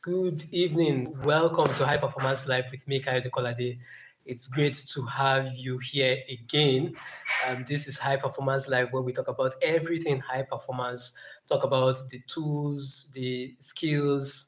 Good evening. Welcome to High Performance Life with me, Kayo Kolade. It's great to have you here again. This is High Performance Life, where we talk about everything high performance, talk about the tools, the skills,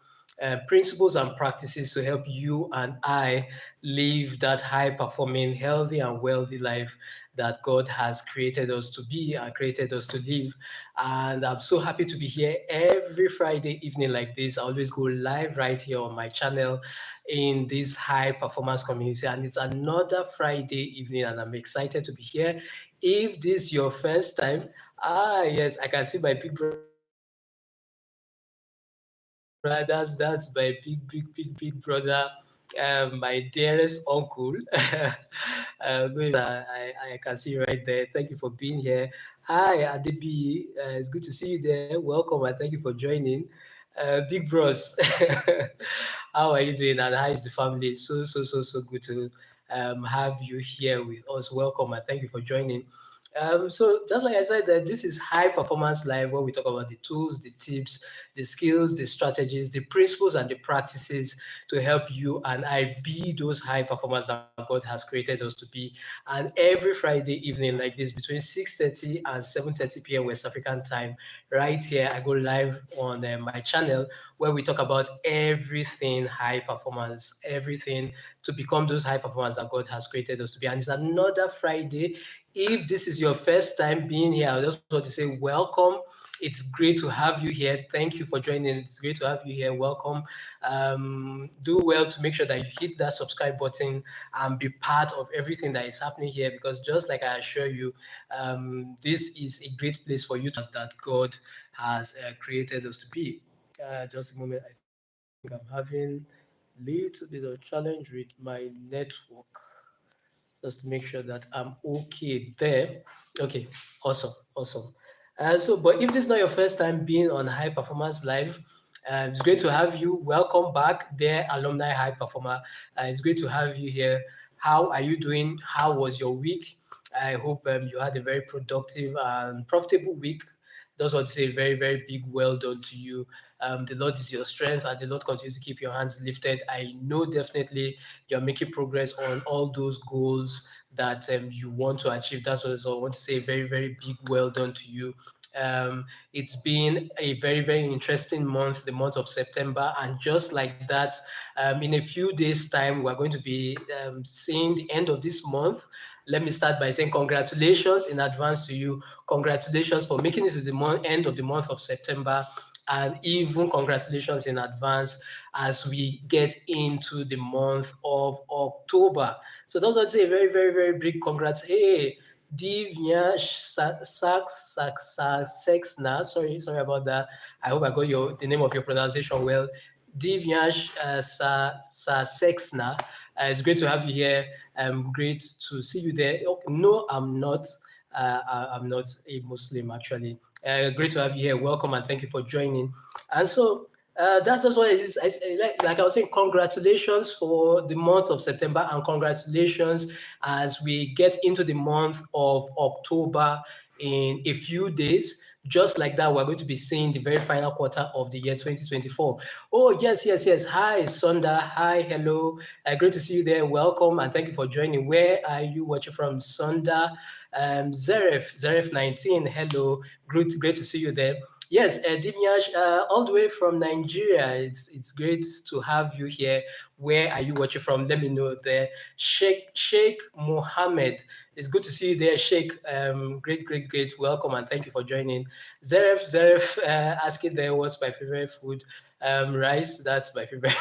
principles, and practices to help you and I live that high performing, healthy, and wealthy life that God has created us to be and created us to live. And I'm so happy to be here every Friday evening like this. I always go live right here on my channel in this high performance community. And it's another Friday evening, and I'm excited to be here. If this is your first time, yes, I can see my big brother. That's my big brother, my dearest uncle. I can see you right there. Thank you for being here. Hi, Adebi. It's good to see you there. Welcome and thank you for joining. Big bros, how are you doing? And how is the family? So good to have you here with us. Welcome and thank you for joining. So just like I said, that this is high performance live where we talk about the tools, the tips, the skills, the strategies, the principles, and the practices to help you and I be those high performers that God has created us to be. And every Friday evening like this, between 6:30 and 7:30 p.m. West African time, right here, I go live on my channel where we talk about everything high performance, everything to become those high performers that God has created us to be. And it's another Friday. If this is your first time being here, I just want to say welcome. It's great to have you here. Thank you for joining. It's great to have you here. Welcome. Do well to make sure that you hit that subscribe button and be part of everything that is happening here, because just like I assure you, this is a great place for you to that God has created us to be. Just a moment. I think I'm having little bit of challenge with my network, just to make sure that I'm okay there. Okay, awesome. But if this is not your first time being on High Performance Live, it's great to have you. Welcome back there, alumni high performer. It's great to have you here. How are you doing? How was your week? I hope you had a very productive and profitable week. Just want to say very big well done to you. The Lord is your strength, and the Lord continues to keep your hands lifted. I know definitely you're making progress on all those goals that you want to achieve. That's what I want to say. Very big well done to you. It's been a very interesting month, the month of September, and just like that, in a few days' time, we're going to be seeing the end of this month. Let me start by saying congratulations in advance to you. Congratulations for making it to the end of the month of September, and even congratulations in advance as we get into the month of October. So those would say very big congrats. Hey, Divya Sexna. Sorry about that. I hope I got the name of your pronunciation well. Divyash Sexna. It's great to have you here. Great to see you there. Oh, no, I'm not. I'm not a Muslim actually. Great to have you here. Welcome and thank you for joining. And so that's just what it is. Like I was saying, congratulations for the month of September and congratulations as we get into the month of October in a few days. Just like that, we're going to be seeing the very final quarter of the year 2024. Oh, yes. Hi, Sonda. Hi, hello. Great to see you there. Welcome and thank you for joining. Where are you watching from, Sonda? Zaref 19. Hello. Great to see you there. Yes, Divyash, all the way from Nigeria. It's great to have you here. Where are you watching from? Let me know there. Sheikh Mohammed. It's good to see you there, Sheikh. Great. Welcome and thank you for joining. Zaref, asking there what's my favorite food. Rice, that's my favorite.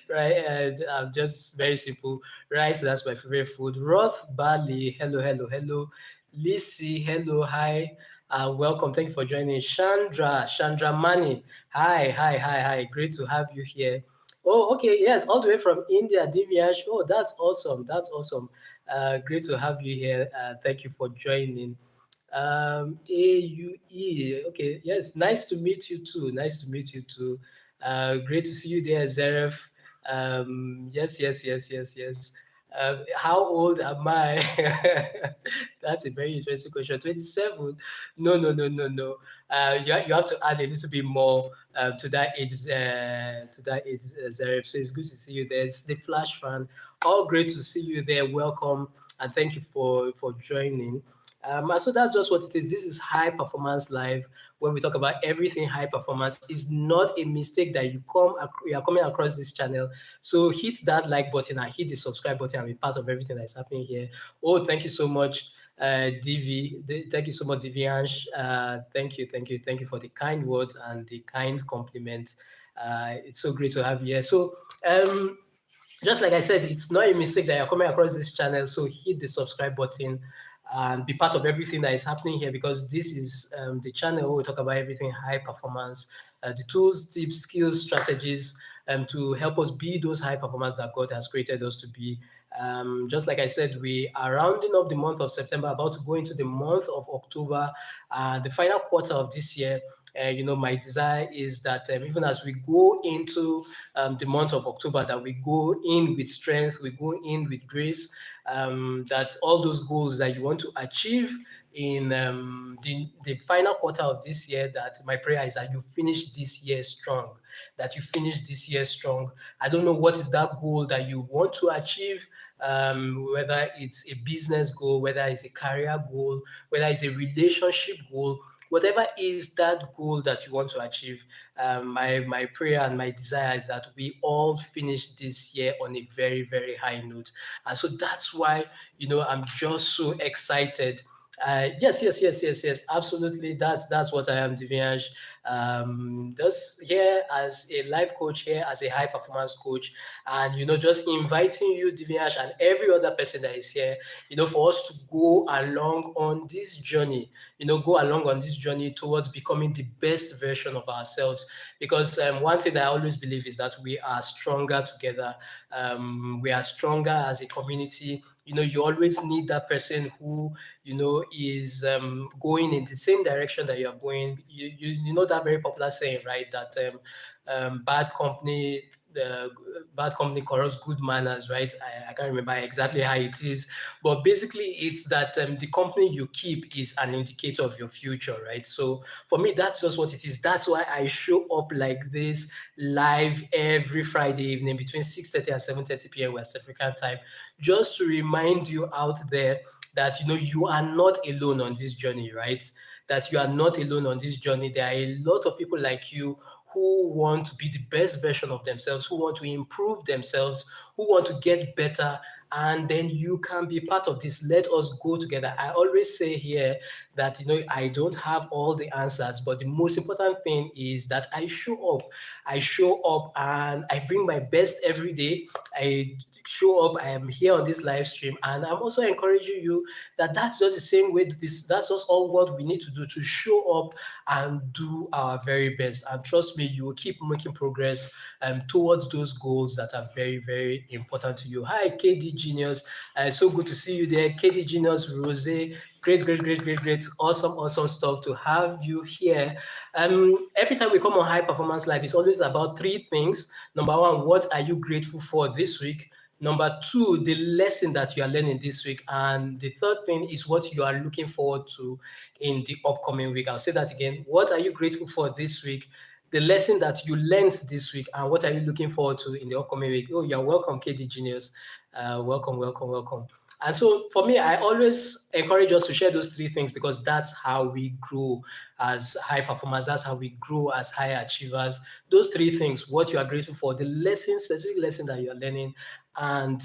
Right? Just very simple. Rice, that's my favorite food. Roth Bali, hello. Lisi, hello, hi. Welcome. Thank you for joining. Chandra Mani. Hi. Great to have you here. Oh, okay. Yes, all the way from India, Divyash. Oh, that's awesome. Great to have you here. Thank you for joining. AUE. Okay. Yes. Nice to meet you too. Great to see you there, Zaref. Yes. How old am I? That's a very interesting question. 27? No, no, no, no, no. You have to add a little bit more to that age, Zareb. So it's good to see you there. It's the Flash fan. All great to see you there. Welcome and thank you for joining. And so that's just what it is. This is High Performance Live. When we talk about everything high performance, is not a mistake that you are coming across this channel. So hit that like button and hit the subscribe button and be part of everything that's happening here. Oh, thank you so much, Thank you so much, Diviansh. Thank you for the kind words and the kind compliment. It's so great to have you here. So, um, just like I said, it's not a mistake that you're coming across this channel. So hit the subscribe button and be part of everything that is happening here, because this is the channel where we talk about everything high performance, the tools, tips, skills, strategies to help us be those high performers that God has created us to be. Just like I said, we are rounding up the month of September, about to go into the month of October, the final quarter of this year. My desire is that even as we go into the month of October, that we go in with strength, we go in with grace, that all those goals that you want to achieve in the final quarter of this year, that my prayer is that you finish this year strong, that you finish this year strong. I don't know what is that goal that you want to achieve, whether it's a business goal, whether it's a career goal, whether it's a relationship goal, whatever is that goal that you want to achieve. My prayer and my desire is that we all finish this year on a very, very high note. And so that's why, I'm just so excited. Yes, absolutely. That's what I am, Divyansh. Just here as a life coach, here as a high performance coach, and just inviting you, Divyansh, and every other person that is here, for us to go along on this journey, towards becoming the best version of ourselves. Because one thing that I always believe is that we are stronger together. We are stronger as a community. You always need that person who is going in the same direction that you're going. You know that very popular saying, right? That bad company, the bad company corrupts good manners, right? I can't remember exactly how it is, but basically it's that the company you keep is an indicator of your future, right? So for me, that's just what it is. That's why I show up like this live every Friday evening between 6:30 and 7:30 p.m. West African time, just to remind you out there that you are not alone on this journey, right? That you are not alone on this journey. There are a lot of people like you who want to be the best version of themselves, who want to improve themselves, who want to get better, and then you can be part of this. Let us go together. I always say here that I don't have all the answers, but the most important thing is that I show up. I show up and I bring my best every day. I show up. I am here on this live stream, and I'm also encouraging you that that's just the same way. That's just all what we need to do, to show up and do our very best. And trust me, you will keep making progress towards those goals that are very, very important to you. Hi, KD Genius. So good to see you there. KD Genius, Rose. Great, great, great, great, great. Awesome, awesome stuff to have you here. Every time we come on High Performance Live, it's always about three things. Number one, what are you grateful for this week? Number two, the lesson that you are learning this week. And the third thing is what you are looking forward to in the upcoming week. I'll say that again. What are you grateful for this week? The lesson that you learned this week, and what are you looking forward to in the upcoming week? Oh, you're welcome, KD Genius. Welcome, welcome, welcome. And so for me, I always encourage us to share those three things, because that's how we grow as high performers. That's how we grow as high achievers. Those three things: what you are grateful for, the lesson, specific lesson that you are learning, and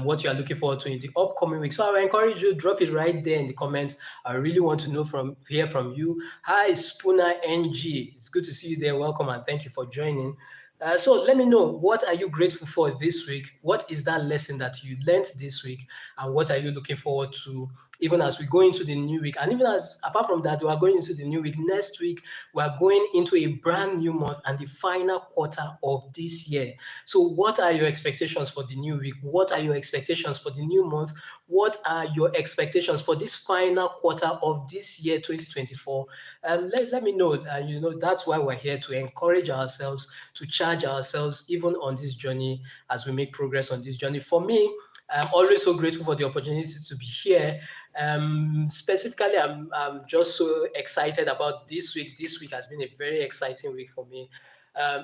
what you are looking forward to in the upcoming week. So I will encourage you, drop it right there in the comments. I really want to hear from you. Hi, Spooner NG. It's good to see you there. Welcome and thank you for joining. So let me know, what are you grateful for this week? What is that lesson that you learned this week? And what are you looking forward to even as we go into the new week? And even as apart from that, we are going into the new week. Next week, we are going into a brand new month and the final quarter of this year. So what are your expectations for the new week? What are your expectations for the new month? What are your expectations for this final quarter of this year, 2024? Let me know. That's why we're here, to encourage ourselves, to charge ourselves, even on this journey, as we make progress on this journey. For me, I'm always so grateful for the opportunity to be here. Specifically, I'm just so excited about this week. This week has been a very exciting week for me,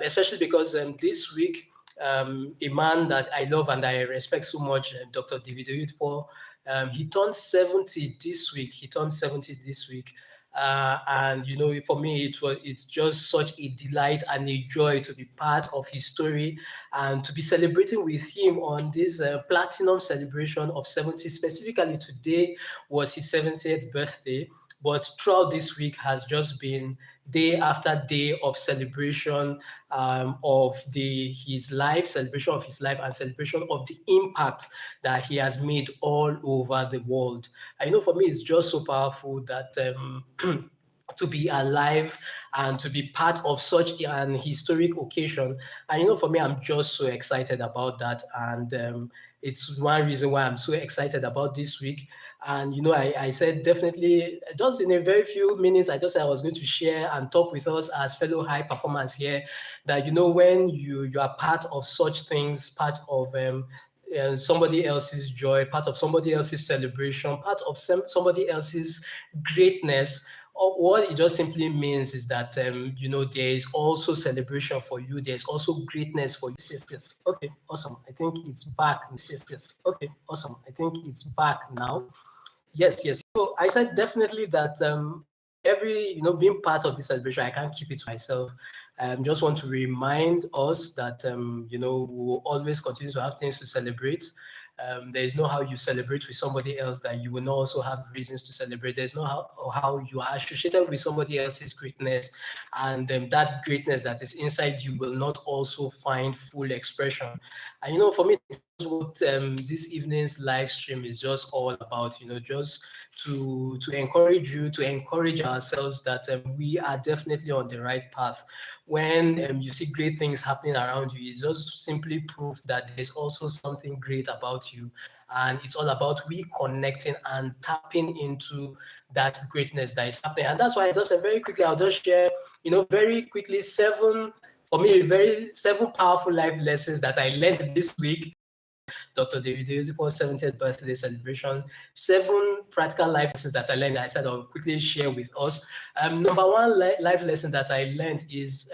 especially because this week, a man that I love and I respect so much, Dr. David Oyedepo, he turned 70 this week. He turned 70 this week. And for me, it's just such a delight and a joy to be part of his story and to be celebrating with him on this platinum celebration of 70. Specifically, today was his 70th birthday, but throughout this week has just been day after day of celebration of his life, celebration of his life, and celebration of the impact that he has made all over the world. I know for me, it's just so powerful that to be alive and to be part of such an historic occasion. And for me, I'm just so excited about that. And it's one reason why I'm so excited about this week. And I said definitely just in a very few minutes, I just said I was going to share and talk with us as fellow high performers here that when you are part of such things, part of somebody else's joy, part of somebody else's celebration, part of somebody else's greatness. What it just simply means is that there is also celebration for you. There's also greatness for you. Yes, yes. Okay, awesome. I think it's back. Yes, yes. Okay, awesome. I think it's back now. Yes, yes. So I said definitely that every being part of this celebration, I can't keep it to myself. Just want to remind us that we will always continue to have things to celebrate. There is no how you celebrate with somebody else that you will not also have reasons to celebrate. There's no how you are associated with somebody else's greatness, and that greatness that is inside you will not also find full expression. And for me, what this evening's live stream is just all about, just to encourage you, to encourage ourselves that we are definitely on the right path. When you see great things happening around you, it's just simply proof that there's also something great about you. And it's all about reconnecting and tapping into that greatness that is happening. And that's why I just said very quickly, I'll just share, very quickly, for me, seven powerful life lessons that I learned this week. Dr. David Oyedepo's 70th birthday celebration. 7 practical life lessons that I learned. I said I'll quickly share with us. Number one life lesson that I learned is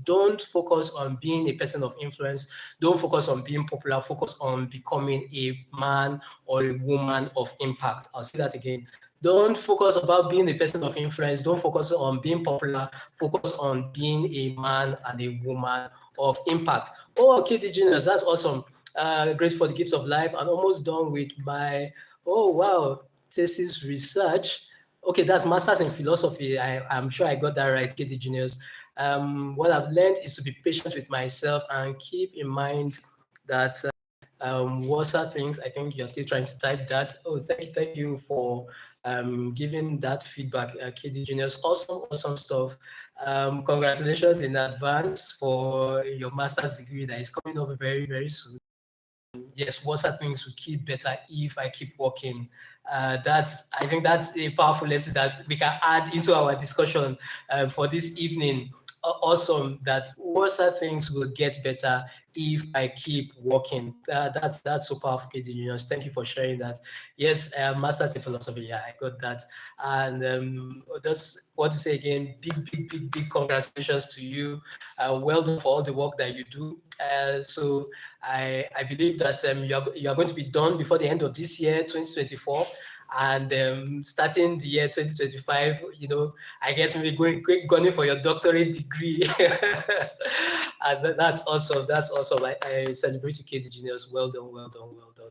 don't focus on being a person of influence. Don't focus on being popular. Focus on becoming a man or a woman of impact. I'll say that again. Don't focus about being a person of influence. Don't focus on being popular. Focus on being a man and a woman of impact. Oh, KT Juniors, that's awesome. Great for the gift of life, and almost done with my, oh wow, thesis research. Okay, that's master's in philosophy. I'm sure I got that right, KT Juniors. What I've learned is to be patient with myself and keep in mind that what are things. I think you're still trying to type that. Oh, thank you for giving that feedback, KD Juniors. Awesome stuff. Congratulations in advance for your master's degree that is coming up very, very soon. Yes, what are things will keep better if I keep working? I think that's a powerful lesson that we can add into our discussion for this evening. Awesome that what are things will get better if I keep working. That's so powerful, KD Juniors. Thank you for sharing that. Yes, master's in philosophy. Yeah, I got that. And just want to say again, big congratulations to you. Well done for all the work that you do. So I believe that you are going to be done before the end of this year, 2024. And starting the year 2025, I guess maybe going for your doctorate degree. And that's awesome. That's awesome. I celebrate you, KD Juniors. Well done, well done, well done.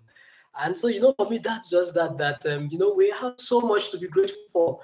And so, for me, that's just that we have so much to be grateful for.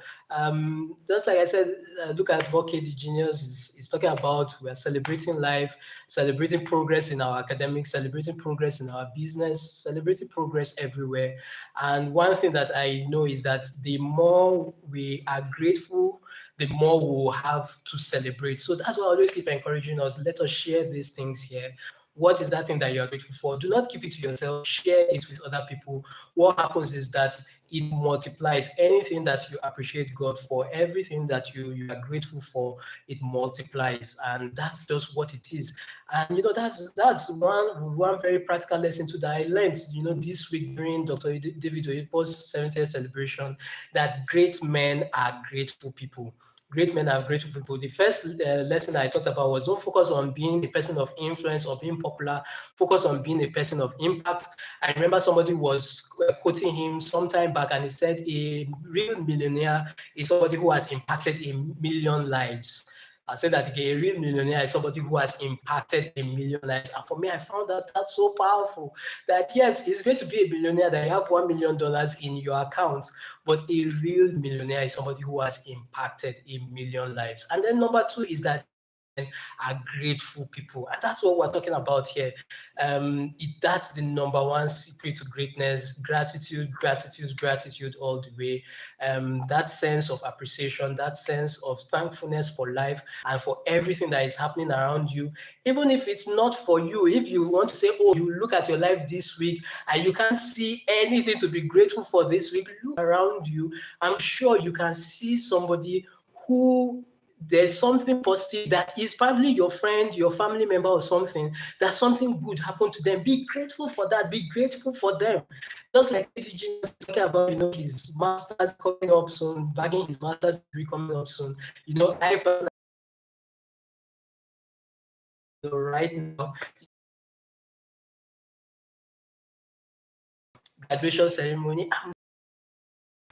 Just like I said, look at what KD Juniors is talking about. We are celebrating life, celebrating progress in our academics, celebrating progress in our business, celebrating progress everywhere. And one thing that I know is that the more we are grateful, the more we will have to celebrate. So that's why I always keep encouraging us. Let us share these things here. What is that thing that you are grateful for? Do not keep it to yourself. Share it with other people. What happens is that it multiplies. Anything that you appreciate God for, everything that you are grateful for, it multiplies, and that's just what it is. And that's one very practical lesson to that I learned this week during Dr. David Oyedepo's 70th celebration, that great men are grateful people. Great men are grateful people. The first lesson that I talked about was, don't focus on being a person of influence or being popular. Focus on being a person of impact. I remember somebody was quoting him sometime back, and he said, a real millionaire is somebody who has impacted a million lives. I said that again, a real millionaire is somebody who has impacted a million lives. And for me, I found that that's so powerful, that yes, it's great to be a billionaire, that you have $1 million in your account, but a real millionaire is somebody who has impacted a million lives. And then number two is that great men are grateful people. And that's what we're talking about here. That's the number one secret to greatness: gratitude, gratitude, gratitude all the way. That sense of appreciation, that sense of thankfulness for life and for everything that is happening around you. Even if it's not for you, if you want to say, oh, you look at your life this week and you can't see anything to be grateful for this week, look around you. I'm sure you can see somebody who there's something positive that is probably your friend, your family member, or something, that something good happened to them. Be grateful for that. Be grateful for them. Just like Eugene was talking about, his master's coming up soon, bagging his master's degree coming up soon. I personally, right now, graduation ceremony,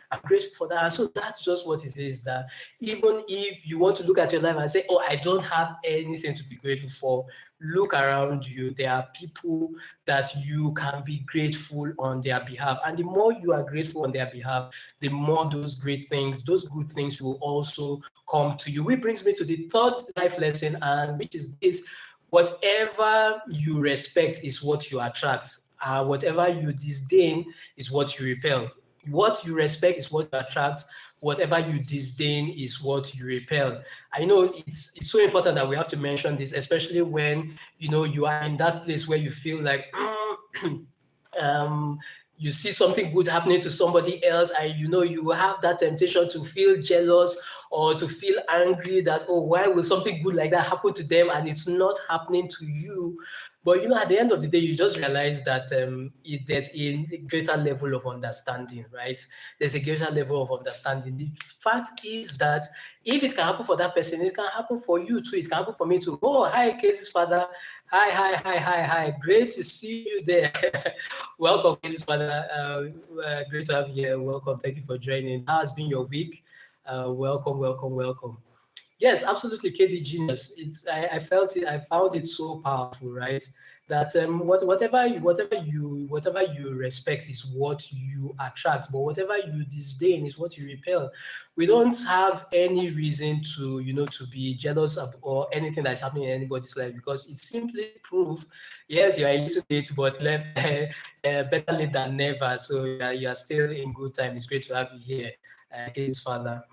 I'm grateful for that. And so that's just what it is, that even if you want to look at your life and say, oh, I don't have anything to be grateful for, look around you. There are people that you can be grateful on their behalf. And the more you are grateful on their behalf, the more those great things, those good things will also come to you. Which brings me to the third life lesson, and which is this: whatever you respect is what you attract. Whatever you disdain is what you repel. What you respect is what you attract. Whatever you disdain is what you repel. I know it's so important that we have to mention this, especially when you are in that place where you feel like you see something good happening to somebody else, and you have that temptation to feel jealous or to feel angry that, oh, why will something good like that happen to them and it's not happening to you? But at the end of the day, you just realize that there's a greater level of understanding, right? There's a greater level of understanding. The fact is that if it can happen for that person, it can happen for you too. It can happen for me too. Oh, hi, Casey's father. Hi, hi, hi, hi, hi. Great to see you there. Welcome, Casey's father. Great to have you here. Welcome. Thank you for joining. How has been your week? Welcome, welcome, welcome. Yes, absolutely, KD Genius. I felt it. I found it so powerful, right? That whatever you respect is what you attract, but whatever you disdain is what you repel. We don't have any reason to to be jealous of or anything that's happening in anybody's life, because it simply proves, yes, you are a little late, but better late than never. So you are still in good time. It's great to have you here, Casey's father.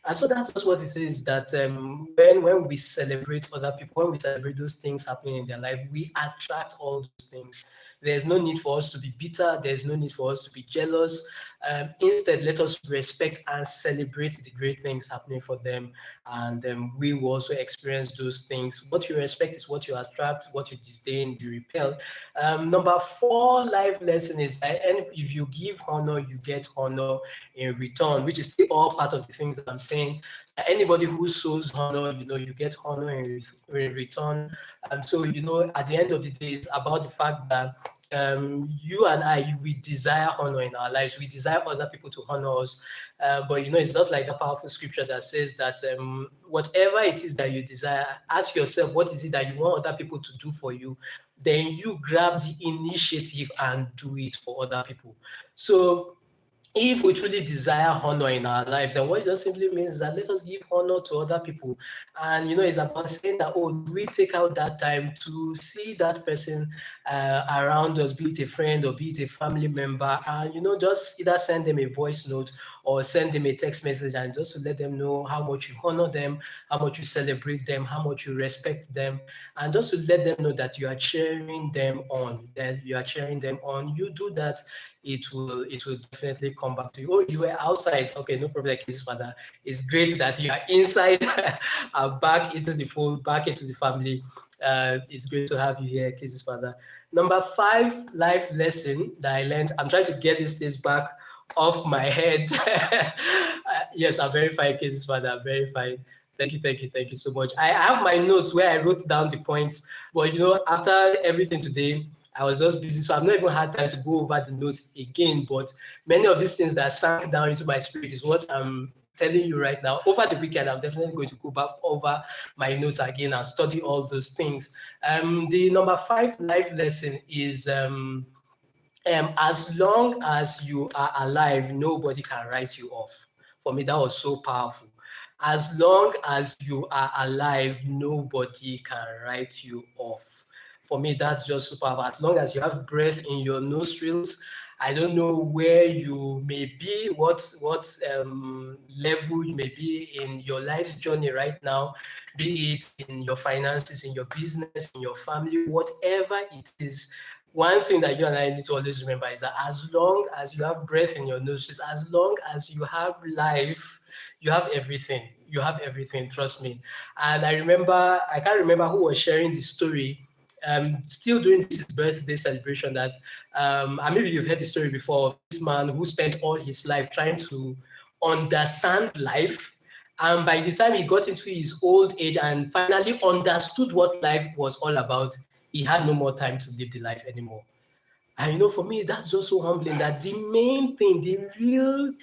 And so that's just what it is, that when we celebrate other people, when we celebrate those things happening in their life, we attract all those things. There's no need for us to be bitter. There's no need for us to be jealous. Instead, let us respect and celebrate the great things happening for them. And we will also experience those things. What you respect is what you attract. What you disdain, you repel. Number four life lesson is that if you give honor, you get honor in return, which is still all part of the things that I'm saying. Anybody who shows honor, you get honor in return. And so, at the end of the day, it's about the fact that you and I, we desire honor in our lives. We desire other people to honor us. But, it's just like the powerful scripture that says that whatever it is that you desire, ask yourself, what is it that you want other people to do for you? Then you grab the initiative and do it for other people. So, if we truly desire honor in our lives, then what it just simply means that let us give honor to other people. And it's about saying that, oh, we take out that time to see that person around us, be it a friend or be it a family member, and just either send them a voice note or send them a text message and just to let them know how much you honor them, how much you celebrate them, how much you respect them, and just to let them know that you are cheering them on, that you are cheering them on. You do that, it will definitely come back to you. Oh, you were outside. Okay, no problem, Casey's father. It's great that you are inside and back into the fold, back into the family. It's great to have you here, Casey's father. Number 5 life lesson that I learned. I'm trying to get these things back off my head. Yes, I'm very fine, Casey's father. I'm very fine. Thank you so much. I have my notes where I wrote down the points, but after everything today, I was just busy, so I've not even had time to go over the notes again. But many of these things that sank down into my spirit is what I'm telling you right now. Over the weekend, I'm definitely going to go back over my notes again and study all those things. The number 5 life lesson is as long as you are alive, nobody can write you off. For me, that was so powerful. As long as you are alive, nobody can write you off. For me, that's just super powerful. As long as you have breath in your nostrils, I don't know where you may be, what level you may be in your life's journey right now, be it in your finances, in your business, in your family, whatever it is. One thing that you and I need to always remember is that as long as you have breath in your nostrils, as long as you have life, you have everything. You have everything, trust me. And I can't remember who was sharing the story, still during this birthday celebration, that and maybe you've heard the story before, of this man who spent all his life trying to understand life. And by the time he got into his old age and finally understood what life was all about, he had no more time to live the life anymore. And for me, that's just so humbling that the main thing, the real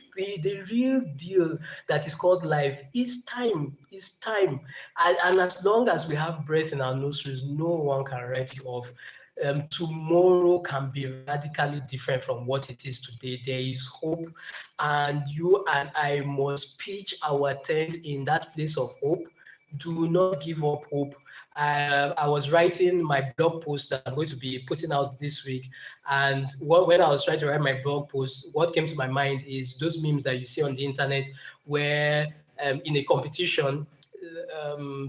deal that is called life is time. Is time. And as long as we have breath in our nostrils, no one can write you off. Tomorrow can be radically different from what it is today. There is hope, and you and I must pitch our tent in that place of hope. Do not give up hope. I was writing my blog post that I'm going to be putting out this week. And when I was trying to write my blog post, what came to my mind is those memes that you see on the internet where in a competition,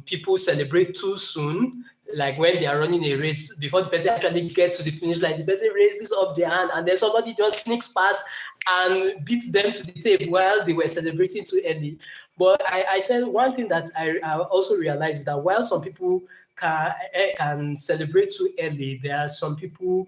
people celebrate too soon, like when they are running a race, before the person actually gets to the finish line, the person raises up their hand and then somebody just sneaks past and beats them to the tape while they were celebrating too early. But I said one thing that I also realized is that while some people can celebrate too early, there are some people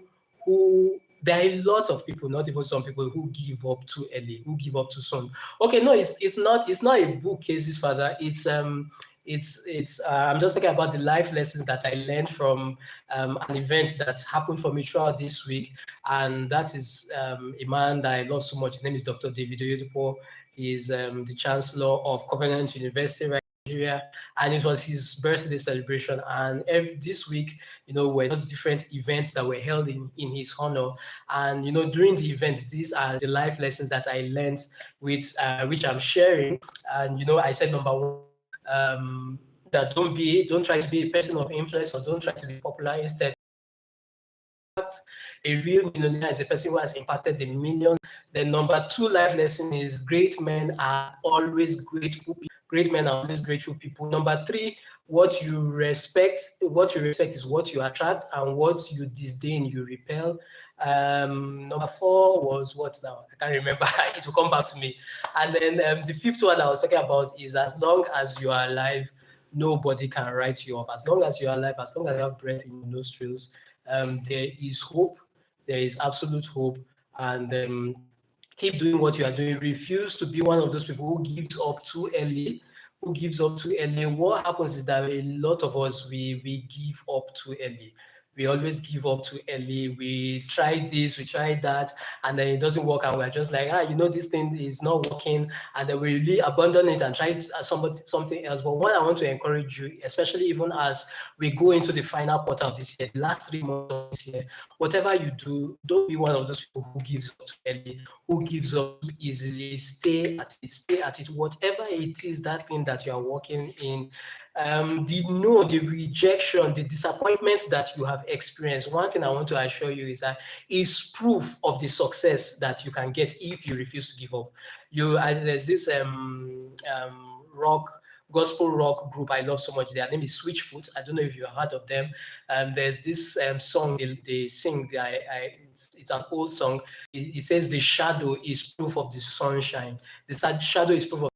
there are a lot of people, not even some people, who give up too early, who give up too soon. Okay, no, it's not a book, Casey's father. I'm just talking about the life lessons that I learned from an event that happened for me throughout this week, and that is a man that I love so much. His name is Dr. David Oyedepo. He is the Chancellor of Covenant University right in Nigeria, and it was his birthday celebration. And this week, were just different events that were held in his honor. And during the event, these are the life lessons that I learned, with which I'm sharing. And I said number 1, that don't try to be a person of influence, or don't try to be popular. Instead, a real millionaire is a person who has impacted the millions. Then number 2 life lesson is great men are always grateful people. Great men are always grateful people. Number 3, what you respect is what you attract, and what you disdain, you repel. Number 4 was what now? I can't remember. It will come back to me. And then the 5th one I was talking about is as long as you are alive, nobody can write you off. As long as you are alive, as long as you have breath in your nostrils, there is hope. There is absolute hope. And keep doing what you are doing. Refuse to be one of those people who gives up too early. What happens is that a lot of us, we give up too early. We always give up too early. We try this, we try that, and then it doesn't work, and we're just like, this thing is not working, and then we really abandon it and try something else. But what I want to encourage you, especially even as we go into the final quarter of this year, the last 3 months of this year, whatever you do, don't be one of those people who gives up too early, who gives up too easily. Stay at it. Whatever it is, that thing that you are working in, the no, the rejection, the disappointments that you have experienced, one thing I want to assure you is that is proof of the success that you can get if you refuse to give up. There's this rock gospel rock group I love so much. Their name is Switchfoot. I don't know if you have heard of them. There's this song they sing. It's an old song. It says the shadow is proof of the sunshine. The shadow is proof of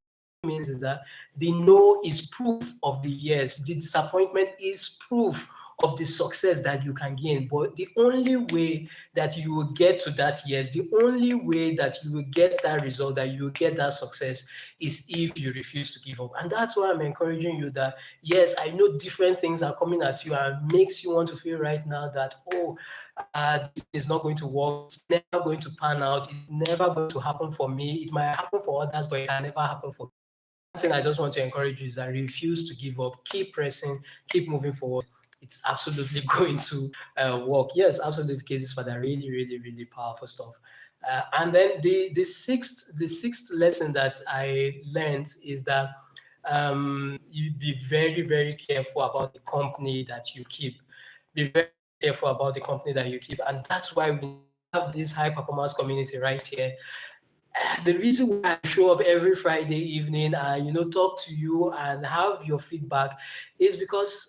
means is that the no is proof of the yes. The disappointment is proof of the success that you can gain. But the only way that you will get to that yes, the only way that you will get that result, that you will get that success, is if you refuse to give up. And that's why I'm encouraging you that, yes, I know different things are coming at you and makes you want to feel right now that, oh, this is not going to work. It's never going to pan out. It's never going to happen for me. It might happen for others, but it can never happen for me. One thing I just want to encourage you is that refuse to give up. Keep pressing. Keep moving forward. It's absolutely going to work. Yes, absolutely. Cases for that. Really, really, really powerful stuff. And then the sixth lesson that I learned is that you be very, very careful about the company that you keep. Be very careful about the company that you keep, and that's why we have this high performance community right here. The reason why I show up every Friday evening and talk to you and have your feedback is because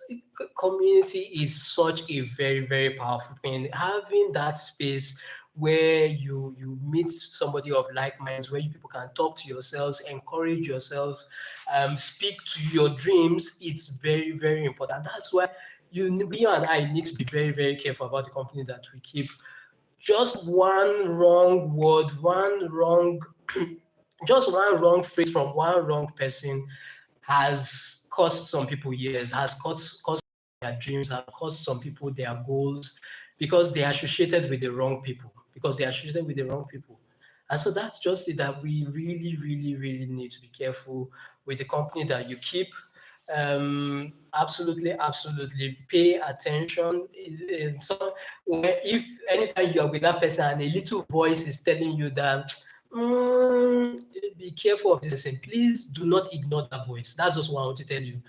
community is such a very, very powerful thing. Having that space where you meet somebody of like minds, where you people can talk to yourselves, encourage yourselves, speak to your dreams, it's very, very important. That's why you and I need to be very, very careful about the company that we keep. Just one wrong word, one wrong, just one wrong phrase from one wrong person has cost some people years, has cost their dreams, has cost some people their goals because they are associated with the wrong people, because they are associated with the wrong people. And so that's just it, that we really, really, really need to be careful with the company that you keep. Absolutely, absolutely. Pay attention. So, if anytime you're with that person and a little voice is telling you that, "Mm, be careful of this person," please do not ignore that voice. That's just what I want to tell you.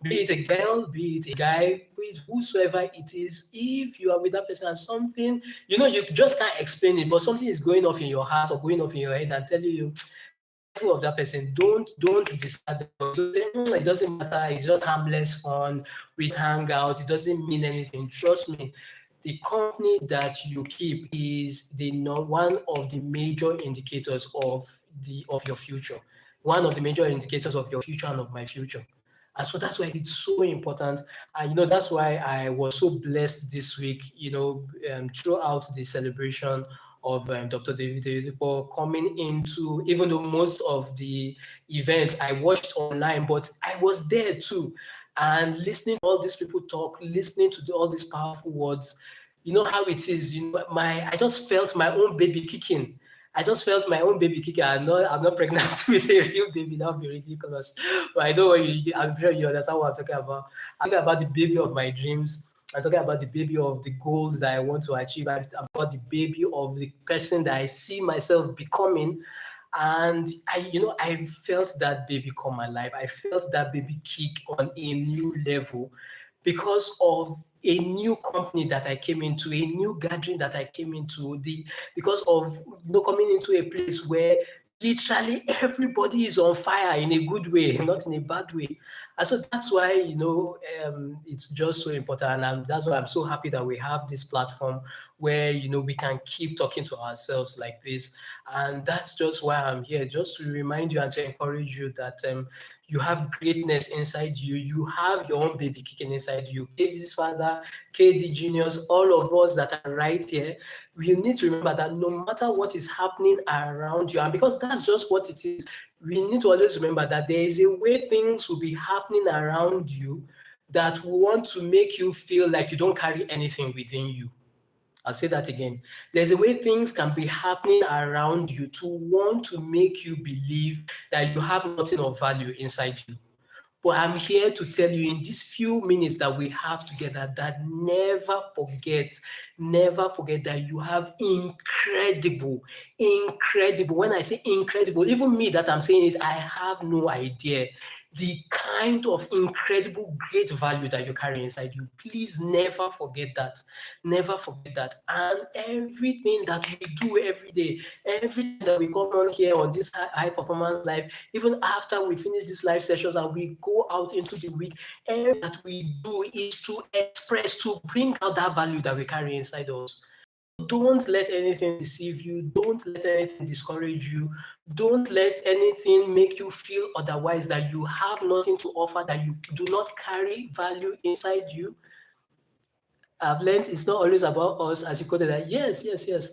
Be it a girl, be it a guy, be it whosoever it is, if you are with that person and something, you just can't explain it, but something is going off in your heart or going off in your head and telling you, of that person. Don't discard them. Don't say, it doesn't matter. It's just harmless fun. We just hang out. It doesn't mean anything. Trust me. The company that you keep is one of the major indicators of your future. One of the major indicators of your future and of my future. And so that's why it's so important. And that's why I was so blessed this week, throughout the celebration of Dr. David Oyedepo coming into, even though most of the events I watched online, but I was there too. And listening to all these people talk, listening to all these powerful words, you know how it is. I just felt my own baby kicking. I just felt my own baby kicking. I'm not pregnant with a real baby. That would be ridiculous. But I know I'm sure you understand what I'm talking about. I'm talking about the baby of my dreams. I'm talking about the baby of the goals that I want to achieve. I'm about the baby of the person that I see myself becoming. And I felt that baby come alive. I felt that baby kick on a new level because of a new company that I came into, a new gathering that I came into, because of coming into a place where literally everybody is on fire in a good way, not in a bad way. And so that's why it's just so important, and that's why I'm so happy that we have this platform where we can keep talking to ourselves like this. And that's just why I'm here, just to remind you and to encourage you that you have greatness inside you. You have your own baby kicking inside you. KD's father, KD Juniors, all of us that are right here, we need to remember that no matter what is happening around you, and because that's just what it is, we need to always remember that there is a way things will be happening around you that will want to make you feel like you don't carry anything within you. I'll say that again. There's a way things can be happening around you to want to make you believe that you have nothing of value inside you. But I'm here to tell you in these few minutes that we have together that never forget that you have incredible. When I say incredible, even me that I'm saying it, I have no idea. the kind of incredible, great value that you carry inside you. Please never forget that. Never forget that. And everything that we do every day, every time that we come on here on this high performance life, even after we finish these live sessions and we go out into the week, everything that we do is to express, to bring out that value that we carry inside us. Don't let anything deceive you. Don't let anything discourage you. Don't let anything make you feel otherwise, that you have nothing to offer, that you do not carry value inside you. I've learned it's not always about us, as you quoted that. Yes, yes, yes.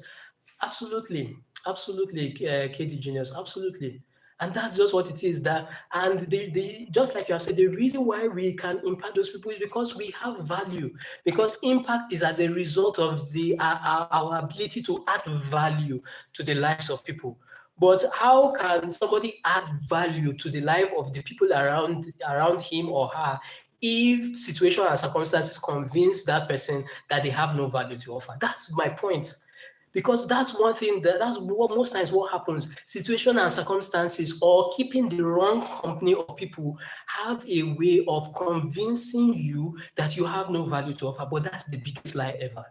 Absolutely. Absolutely, Katie Genius. Absolutely. And that's just what it is. That and the just like you have said, the reason why we can impact those people is because we have value. Because impact is as a result of our ability to add value to the lives of people. But how can somebody add value to the life of the people around him or her if situation and circumstances convince that person that they have no value to offer? That's my point. Because that's one thing that's what most times what happens. Situation and circumstances or keeping the wrong company of people have a way of convincing you that you have no value to offer. But that's the biggest lie ever.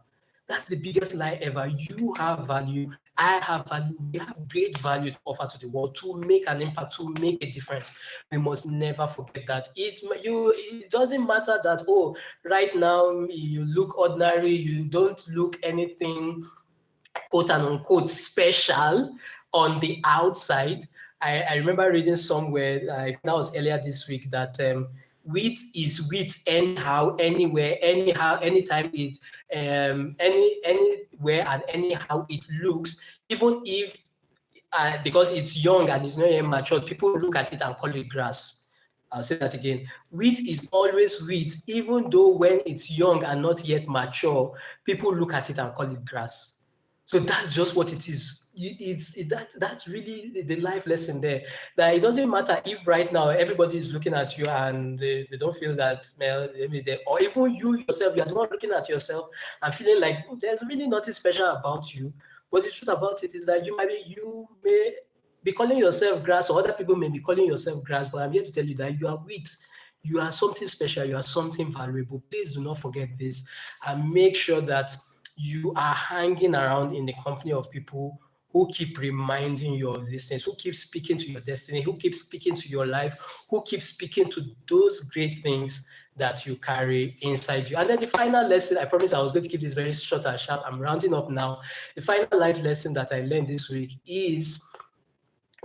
That's the biggest lie ever. You have value. I have value. We have great value to offer to the world, to make an impact, to make a difference. We must never forget that. It doesn't matter that, oh, right now you look ordinary, you don't look anything quote and unquote special on the outside. I remember reading somewhere, I think that was earlier this week, that wheat is wheat anyhow, anywhere, anyhow, anytime anywhere and anyhow it looks, even if because it's young and it's not yet matured, people look at it and call it grass. I'll say that again. Wheat is always wheat, even though when it's young and not yet mature, people look at it and call it grass. So that's just what it is. That's really the life lesson there. That it doesn't matter if right now everybody is looking at you and they don't feel that, well, maybe or even you yourself, you are the one looking at yourself and feeling like there's really nothing special about you. But the truth about it is that you may be calling yourself grass, or other people may be calling yourself grass, but I'm here to tell you that you are wheat. You are something special. You are something valuable. Please do not forget this, and make sure that you are hanging around in the company of people who keep reminding you of these things, who keep speaking to your destiny, who keep speaking to your life, who keep speaking to those great things that you carry inside you. And then the final lesson, I promise I was going to keep this very short and sharp. I'm rounding up now. The final life lesson that I learned this week is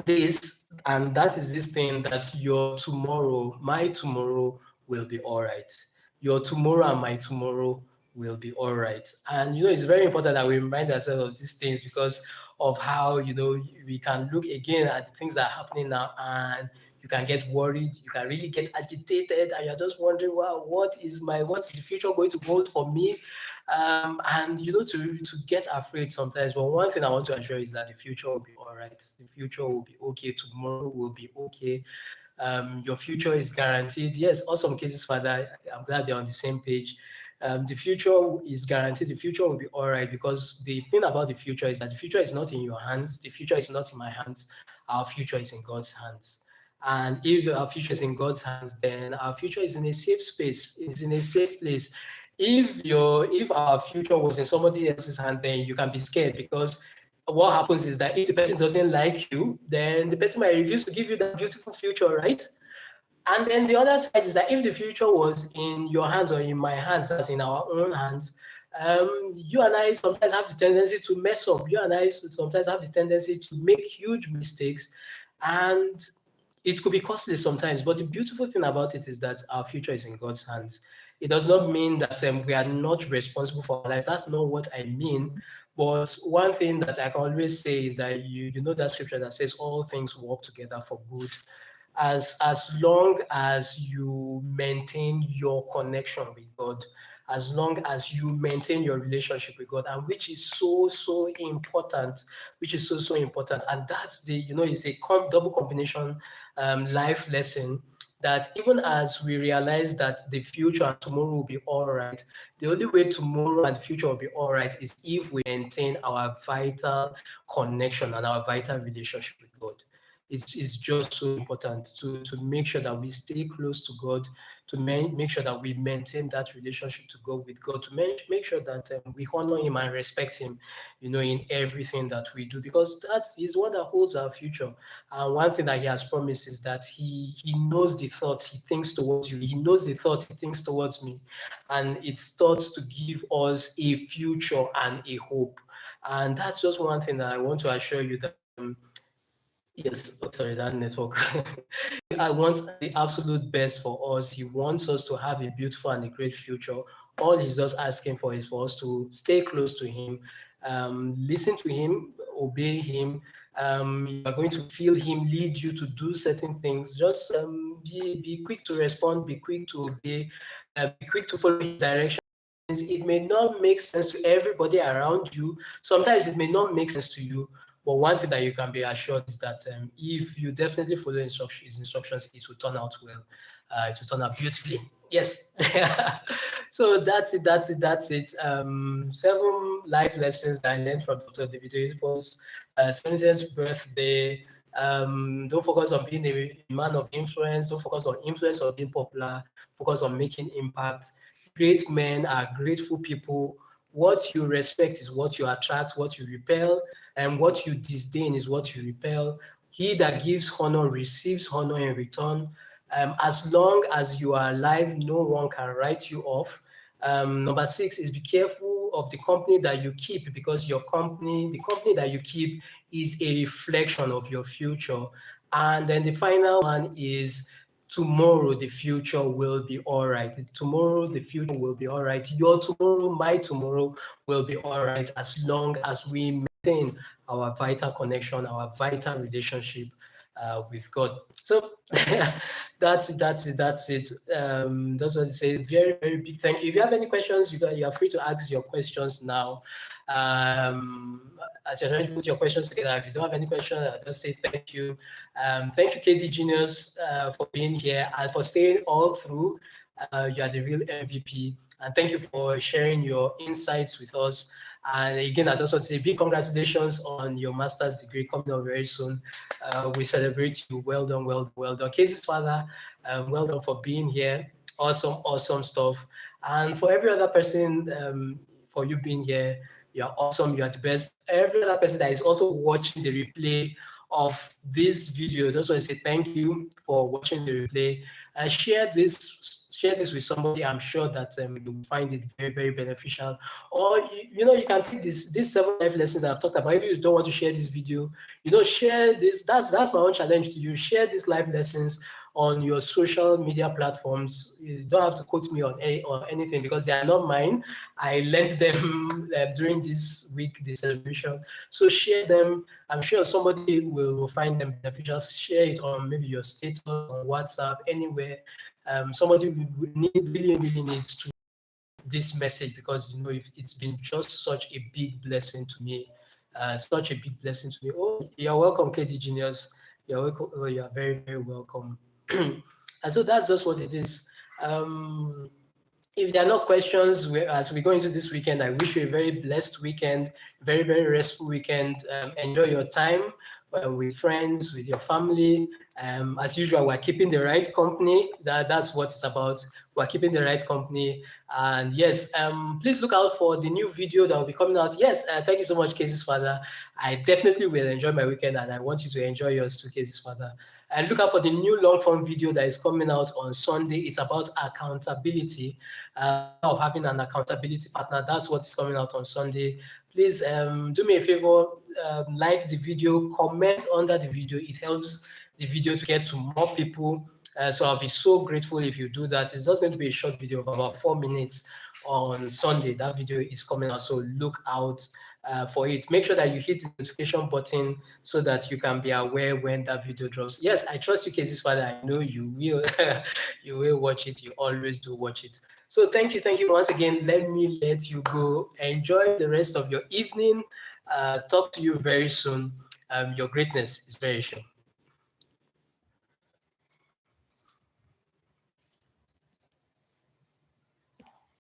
this, and that is this thing, that your tomorrow, my tomorrow, will be all right. Your tomorrow and my tomorrow will be all right. And it's very important that we remind ourselves of these things, because of how we can look again at the things that are happening now, and you can get worried, you can really get agitated, and you're just wondering, wow, what's the future going to hold for me? And to get afraid sometimes. But one thing I want to assure you is that the future will be all right. The future will be okay. Tomorrow will be okay. Your future is guaranteed. Yes, awesome cases, Father. I'm glad you're on the same page. The future is guaranteed. The future will be all right, because the thing about the future is that the future is not in your hands. The future is not in my hands. Our future is in God's hands. And if our future is in God's hands, then our future is in a safe space. It's in a safe place. If our future was in somebody else's hand, then you can be scared, because what happens is that if the person doesn't like you, then the person might refuse to give you that beautiful future, right? And then the other side is that if the future was in your hands or in my hands, that's in our own hands, you and I sometimes have the tendency to mess up. You and I sometimes have the tendency to make huge mistakes, and it could be costly sometimes. But the beautiful thing about it is that our future is in God's hands. It does not mean that we are not responsible for our lives. That's not what I mean. But one thing that I can always say is that you know that scripture that says all things work together for good, as long as you maintain your connection with God, as long as you maintain your relationship with God, and which is so important, and that's it's a double combination life lesson, that even as we realize that the future and tomorrow will be all right, the only way tomorrow and the future will be all right is if we maintain our vital connection and our vital relationship with God. is just so important to make sure that we stay close to God, to make sure that we maintain that relationship to God with God, to make sure that we honor Him and respect Him, in everything that we do, because that is what that holds our future. And one thing that He has promised is that He knows the thoughts He thinks towards you. He knows the thoughts He thinks towards me, and it's thoughts to give us a future and a hope. And that's just one thing that I want to assure you that. Yes, oh, sorry, that network. I want the absolute best for us. He wants us to have a beautiful and a great future. All He's just asking for is for us to stay close to Him, listen to Him, obey Him. You are going to feel Him lead you to do certain things. Just be quick to respond, be quick to obey, be quick to follow His direction. It may not make sense to everybody around you. Sometimes it may not make sense to you, but one thing that you can be assured is that if you definitely follow his instructions, it will turn out well. It will turn out beautifully. Yes. So that's it. That's it. That's it. 7 life lessons that I learned from Dr. David Oyedepo's 70th birthday. Don't focus on being a man of influence. Don't focus on influence or being popular. Focus on making impact. Great men are grateful people. What you respect is what you attract, what you repel, and what you disdain is what you repel. He that gives honor receives honor in return. As long as you are alive, no one can write you off. Number 6 is be careful of the company that you keep, because the company that you keep is a reflection of your future. And then the final one is tomorrow the future will be all right. Tomorrow the future will be all right. Your tomorrow, my tomorrow will be all right, as long as we maintain our vital connection, our vital relationship with God. So that's it. That's it. That's it. That's what I say. Very, very big thank you. If you have any questions, you are free to ask your questions now. As you're trying to put your questions together, if you don't have any questions, I'll just say thank you. Thank you, KD Genius, for being here and for staying all through. You are the real MVP. And thank you for sharing your insights with us. And again, I just want to say big congratulations on your master's degree coming up very soon. We celebrate you. Well done, well done, well done. Casey's father, well done for being here. Awesome, awesome stuff. And for every other person, for you being here, you're awesome. You're the best. Every other person that is also watching the replay of this video, just want to say thank you for watching the replay. And share this with somebody. I'm sure that you will find it very, very beneficial. Or you can take these 7 life lessons that I've talked about. If you don't want to share this video, share this. That's my own challenge to you. Share these life lessons on your social media platforms. You don't have to quote me on anything, because they are not mine. I learned them during this week, the celebration. So share them. I'm sure somebody will find them beneficial. Share it on maybe your status, on WhatsApp, anywhere. Somebody really, really needs to this message, because it's been just such a big blessing to me. Such a big blessing to me. Oh, you're welcome, KT Genius. You're welcome. Oh, you're very, very welcome. And so that's just what it is. If there are no questions, as we go into this weekend, I wish you a very blessed weekend, very, very restful weekend. Enjoy your time with friends, with your family. As usual, we're keeping the right company. That's what it's about. We're keeping the right company. And yes, please look out for the new video that will be coming out. Yes, thank you so much, Casey's father. I definitely will enjoy my weekend, and I want you to enjoy yours too, Casey's father. And look out for the new long form video that is coming out on Sunday. It's about accountability, of having an accountability partner. That's what is coming out on Sunday. Please do me a favor, like the video, comment under the video. It helps the video to get to more people. So I'll be so grateful if you do that. It's just going to be a short video of about 4 minutes on Sunday. That video is coming out, so look out for it. Make sure that you hit the notification button so that you can be aware when that video drops. Yes, I trust you, Casey's father. I know you will. You will watch it. You always do watch it. So thank you once again. Let me let you go. Enjoy the rest of your evening. Talk to you very soon. Your greatness is very sure.